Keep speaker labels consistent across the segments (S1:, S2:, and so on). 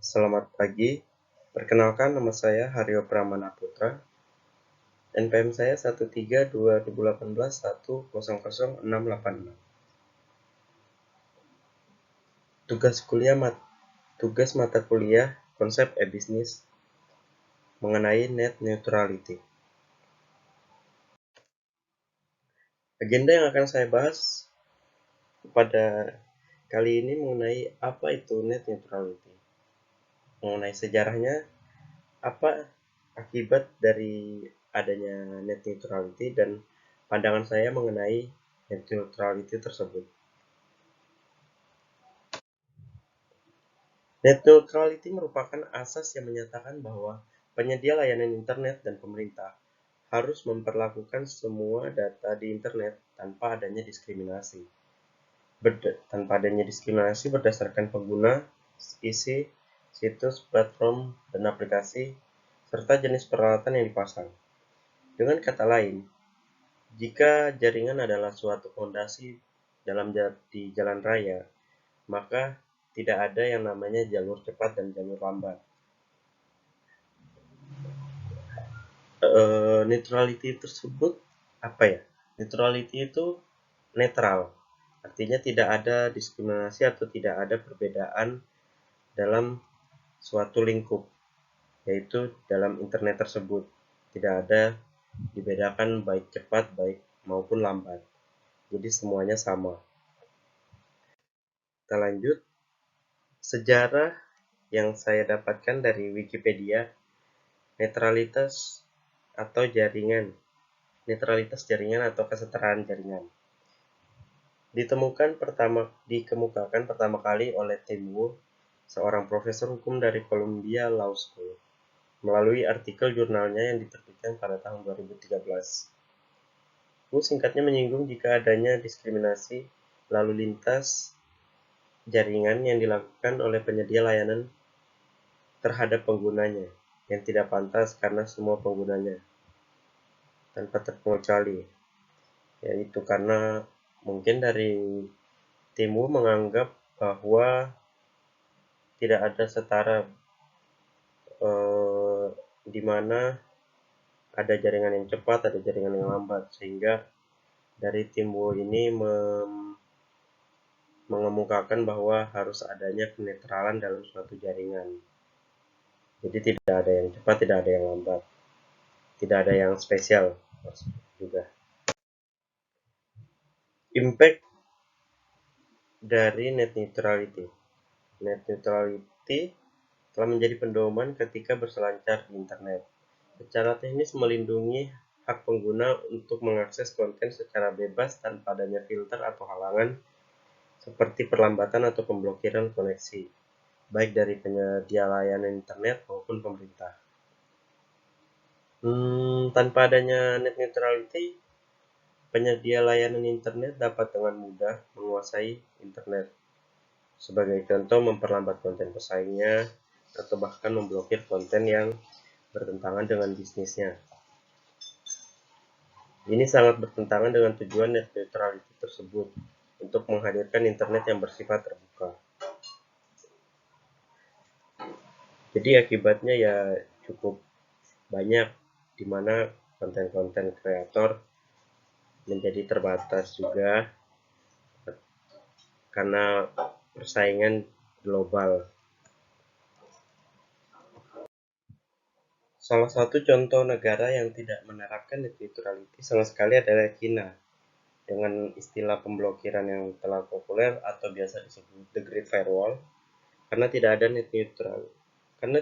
S1: Selamat pagi, perkenalkan nama saya Haryo Pramana Putra. NPM saya 13/2018 Tugas mata kuliah konsep e-bisnis mengenai net neutrality. Agenda yang akan saya bahas pada kali ini mengenai apa itu net neutrality, mengenai sejarahnya, apa akibat dari adanya net neutrality, dan pandangan saya mengenai net neutrality tersebut. Net neutrality merupakan asas yang menyatakan bahwa penyedia layanan internet dan pemerintah harus memperlakukan semua data di internet tanpa adanya diskriminasi. Berdasarkan pengguna, isi, situs, platform, dan aplikasi, serta jenis peralatan yang dipasang. Dengan kata lain, jika jaringan adalah suatu fondasi di jalan raya, maka tidak ada yang namanya jalur cepat dan jalur lambat. Neutrality tersebut apa ya? Neutrality itu netral, artinya tidak ada diskriminasi atau tidak ada perbedaan dalam suatu lingkup, yaitu dalam internet tersebut. Tidak ada dibedakan baik cepat, baik maupun lambat. Jadi semuanya sama. Kita lanjut. Sejarah yang saya dapatkan dari Wikipedia, netralitas jaringan atau kesetaraan jaringan dikemukakan pertama kali oleh Tim Wu, seorang profesor hukum dari Columbia Law School, melalui artikel jurnalnya yang diterbitkan pada tahun 2013. Wu singkatnya menyinggung jika adanya diskriminasi lalu lintas jaringan yang dilakukan oleh penyedia layanan terhadap penggunanya yang tidak pantas karena semua penggunanya tanpa terkecuali, yaitu karena mungkin dari Timu menganggap bahwa tidak ada setara, di mana ada jaringan yang cepat, ada jaringan yang lambat, sehingga dari Timu ini mengemukakan bahwa harus adanya kenetralan dalam suatu jaringan. Jadi tidak ada yang cepat, tidak ada yang lambat, tidak ada yang spesial juga. Impact dari net neutrality. Net neutrality telah menjadi pedoman ketika berselancar di internet. Secara teknis melindungi hak pengguna untuk mengakses konten secara bebas tanpa adanya filter atau halangan seperti perlambatan atau pemblokiran koneksi, baik dari penyedia layanan internet maupun pemerintah. Tanpa adanya net neutrality, penyedia layanan internet dapat dengan mudah menguasai internet. Sebagai contoh, memperlambat konten pesaingnya atau bahkan memblokir konten yang bertentangan dengan bisnisnya. Ini sangat bertentangan dengan tujuan net neutrality tersebut untuk menghadirkan internet yang bersifat terbuka. Jadi akibatnya ya cukup banyak, di mana konten-konten kreator menjadi terbatas juga karena persaingan global. Salah satu contoh negara yang tidak menerapkan net neutrality sama sekali adalah China, dengan istilah pemblokiran yang telah populer atau biasa disebut The Great Firewall. Karena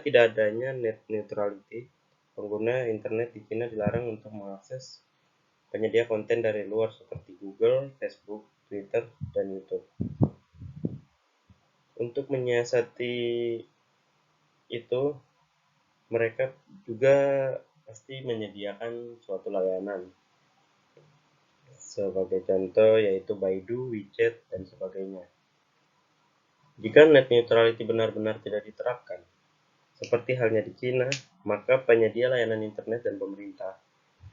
S1: tidak adanya net neutrality, pengguna internet di China dilarang untuk mengakses penyedia konten dari luar seperti Google, Facebook, Twitter, dan YouTube. Untuk menyiasati itu, mereka juga pasti menyediakan suatu layanan. Sebagai contoh yaitu Baidu, WeChat, dan sebagainya. Jika net neutrality benar-benar tidak diterapkan, seperti halnya di China, maka penyedia layanan internet dan pemerintah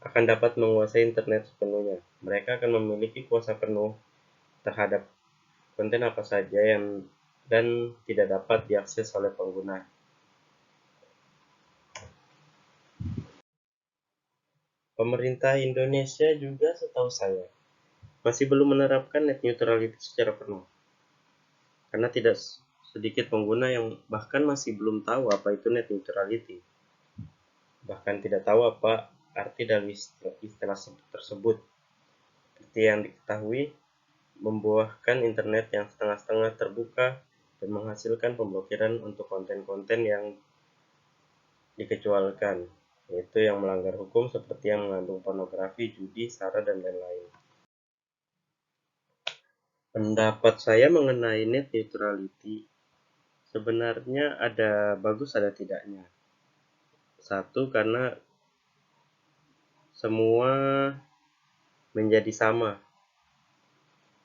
S1: akan dapat menguasai internet sepenuhnya. Mereka akan memiliki kuasa penuh terhadap konten apa saja dan tidak dapat diakses oleh pengguna. pemerintah Indonesia juga setahu saya masih belum menerapkan net neutrality secara penuh. Karena tidak sedikit pengguna yang bahkan masih belum tahu apa itu net neutrality. Bahkan tidak tahu apa arti dari istilah tersebut. Seperti yang diketahui, membuahkan internet yang setengah-setengah terbuka dan menghasilkan pemblokiran untuk konten-konten yang dikecualikan, yaitu yang melanggar hukum seperti yang mengandung pornografi, judi, sara, dan lain-lain. Pendapat saya mengenai net neutrality sebenarnya ada bagus ada tidaknya. Satu, karena semua menjadi sama,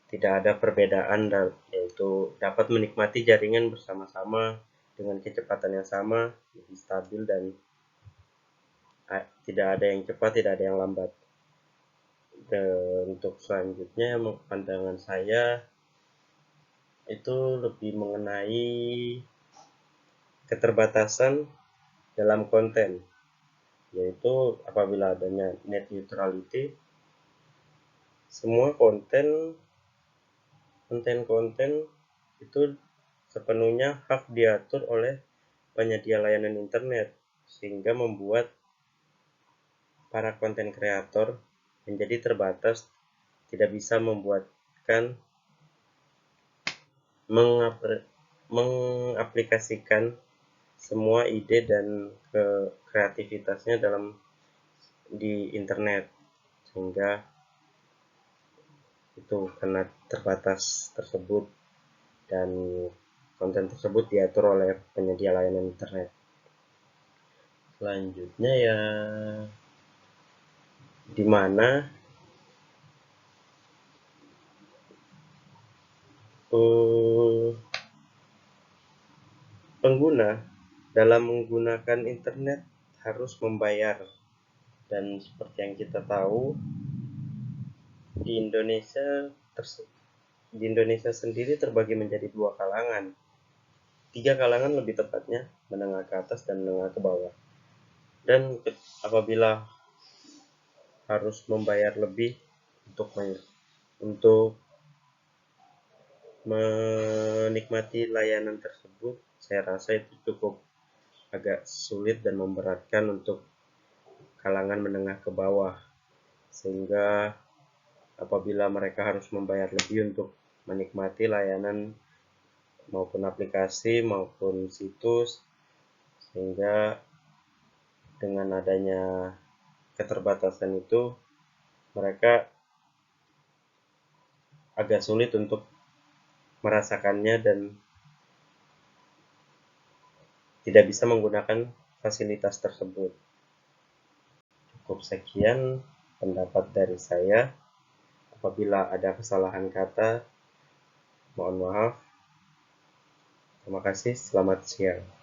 S1: tidak ada perbedaan, yaitu dapat menikmati jaringan bersama-sama dengan kecepatan yang sama, lebih stabil, dan tidak ada yang cepat, tidak ada yang lambat. Dan untuk selanjutnya, pandangan saya itu lebih mengenai keterbatasan dalam konten, yaitu apabila adanya net neutrality, semua konten itu sepenuhnya hak diatur oleh penyedia layanan internet, sehingga membuat para konten kreator menjadi terbatas, tidak bisa mengaplikasikan semua ide dan kreativitasnya di internet, sehingga itu karena terbatas tersebut dan konten tersebut diatur oleh penyedia layanan internet. Selanjutnya ya, di mana pengguna dalam menggunakan internet harus membayar, dan seperti yang kita tahu, di Indonesia sendiri terbagi menjadi 2 kalangan, 3 kalangan lebih tepatnya, menengah ke atas dan menengah ke bawah. Dan apabila harus membayar lebih untuk menikmati layanan tersebut, saya rasa itu cukup agak sulit dan memberatkan untuk kalangan menengah ke bawah, sehingga apabila mereka harus membayar lebih untuk menikmati layanan maupun aplikasi maupun situs, sehingga dengan adanya keterbatasan itu mereka agak sulit untuk merasakannya dan tidak bisa menggunakan fasilitas tersebut. Cukup sekian pendapat dari saya. Apabila ada kesalahan kata, mohon maaf. Terima kasih, selamat siang.